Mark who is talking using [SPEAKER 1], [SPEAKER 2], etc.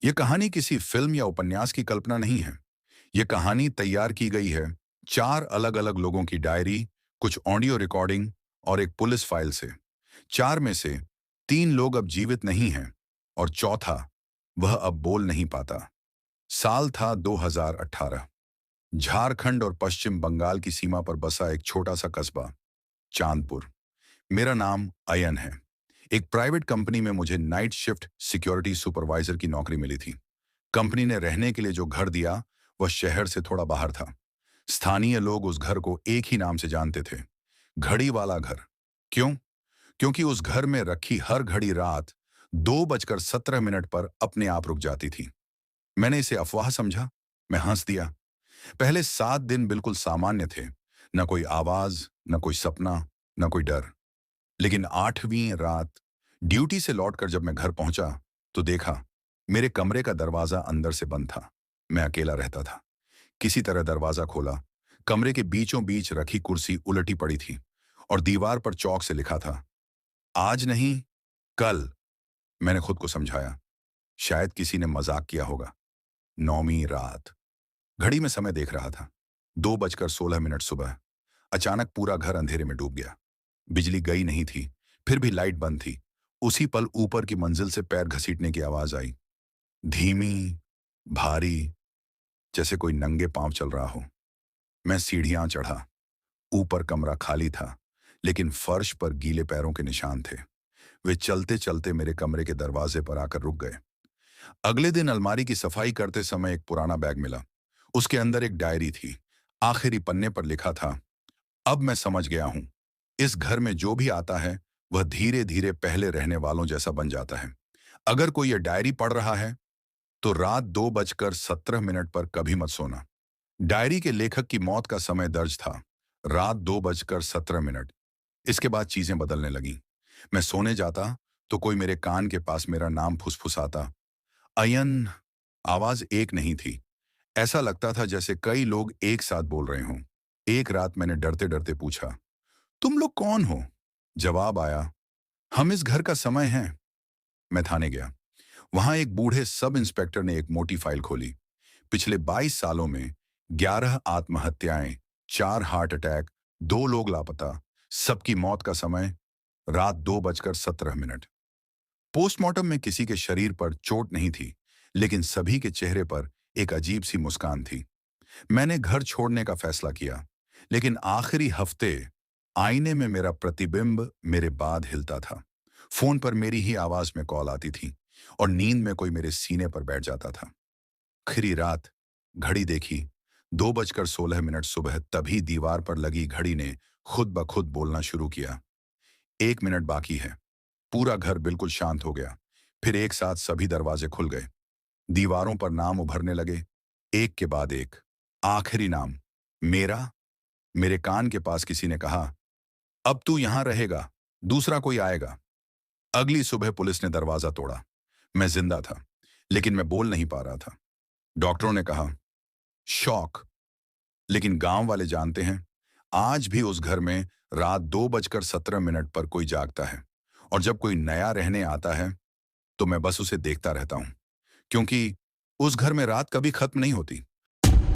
[SPEAKER 1] ये कहानी किसी फिल्म या उपन्यास की कल्पना नहीं है। ये कहानी तैयार की गई है चार अलग अलग लोगों की डायरी, कुछ ऑडियो रिकॉर्डिंग और एक पुलिस फाइल से। चार में से तीन लोग अब जीवित नहीं हैं और चौथा, वह अब बोल नहीं पाता। साल था 2018। झारखंड और पश्चिम बंगाल की सीमा पर बसा एक छोटा सा कस्बा, चांदपुर। मेरा नाम अयन है। एक प्राइवेट कंपनी में मुझे नाइट शिफ्ट सिक्योरिटी सुपरवाइजर की नौकरी मिली थी। कंपनी ने रहने के लिए जो घर दिया, वह शहर से थोड़ा बाहर था। स्थानीय लोग उस घर को एक ही नाम से जानते थे, घड़ी वाला घर। क्यों? क्योंकि उस घर में रखी हर घड़ी रात 2:17 पर अपने आप रुक जाती थी। मैंने इसे अफवाह समझा। मैं हंस दिया। पहले 7 दिन बिल्कुल सामान्य थे। न कोई आवाज, न कोई सपना, न कोई डर। लेकिन 8वीं रात ड्यूटी से लौटकर जब मैं घर पहुंचा, तो देखा मेरे कमरे का दरवाजा अंदर से बंद था। मैं अकेला रहता था। किसी तरह दरवाजा खोला। कमरे के बीचों बीच रखी कुर्सी उलटी पड़ी थी और दीवार पर चौक से लिखा था, आज नहीं, कल। मैंने खुद को समझाया, शायद किसी ने मजाक किया होगा। 9वीं रात घड़ी में समय देख रहा था। 2:16 सुबह। अचानक पूरा घर अंधेरे में डूब गया। बिजली गई नहीं थी, फिर भी लाइट बंद थी। उसी पल ऊपर की मंजिल से पैर घसीटने की आवाज आई। धीमी, भारी, जैसे कोई नंगे पांव चल रहा हो। मैं सीढ़ियां चढ़ा। ऊपर कमरा खाली था, लेकिन फर्श पर गीले पैरों के निशान थे। वे चलते चलते मेरे कमरे के दरवाजे पर आकर रुक गए। अगले दिन अलमारी की सफाई करते समय एक पुराना बैग मिला। उसके अंदर एक डायरी थी। आखिरी पन्ने पर लिखा था, अब मैं समझ गया हूं, इस घर में जो भी आता है, वह धीरे धीरे पहले रहने वालों जैसा बन जाता है। अगर कोई यह डायरी पढ़ रहा है, तो रात 2:17 पर कभी मत सोना। डायरी के लेखक की मौत का समय दर्ज था, रात 2:17। इसके बाद चीजें बदलने लगीं। मैं सोने जाता तो कोई मेरे कान के पास मेरा नाम फुसफुसाता। अयन। आवाज एक नहीं थी। ऐसा लगता था जैसे कई लोग एक साथ बोल रहे हों। एक रात मैंने डरते डरते पूछा, तुम लोग कौन हो? जवाब आया, हम इस घर का समय हैं। मैं थाने गया। वहां एक बूढ़े सब इंस्पेक्टर ने एक मोटी फाइल खोली। पिछले 22 सालों में 11 आत्महत्याएं, 4 हार्ट अटैक, 2 लोग लापता, सबकी मौत का समय रात 2:17। पोस्टमार्टम में किसी के शरीर पर चोट नहीं थी, लेकिन सभी के चेहरे पर एक अजीब सी मुस्कान थी। मैंने घर छोड़ने का फैसला किया, लेकिन आखिरी हफ्ते आईने में मेरा प्रतिबिंब मेरे बाद हिलता था। फोन पर मेरी ही आवाज में कॉल आती थी और नींद में कोई मेरे सीने पर बैठ जाता था। आखिरी रात घड़ी देखी, 2:16 सुबह। तभी दीवार पर लगी घड़ी ने खुद ब खुद बोलना शुरू किया, 1 मिनट बाकी है। पूरा घर बिल्कुल शांत हो गया। फिर एक साथ सभी दरवाजे खुल गए। दीवारों पर नाम उभरने लगे, एक के बाद एक। आखिरी नाम मेरा। मेरे कान के पास किसी ने कहा, अब तू यहां रहेगा, दूसरा कोई आएगा। अगली सुबह पुलिस ने दरवाजा तोड़ा। मैं जिंदा था, लेकिन मैं बोल नहीं पा रहा था। डॉक्टरों ने कहा, शॉक। लेकिन गांव वाले जानते हैं, आज भी उस घर में रात 2:17 पर कोई जागता है। और जब कोई नया रहने आता है, तो मैं बस उसे देखता रहता हूं, क्योंकि उस घर में रात कभी खत्म नहीं होती।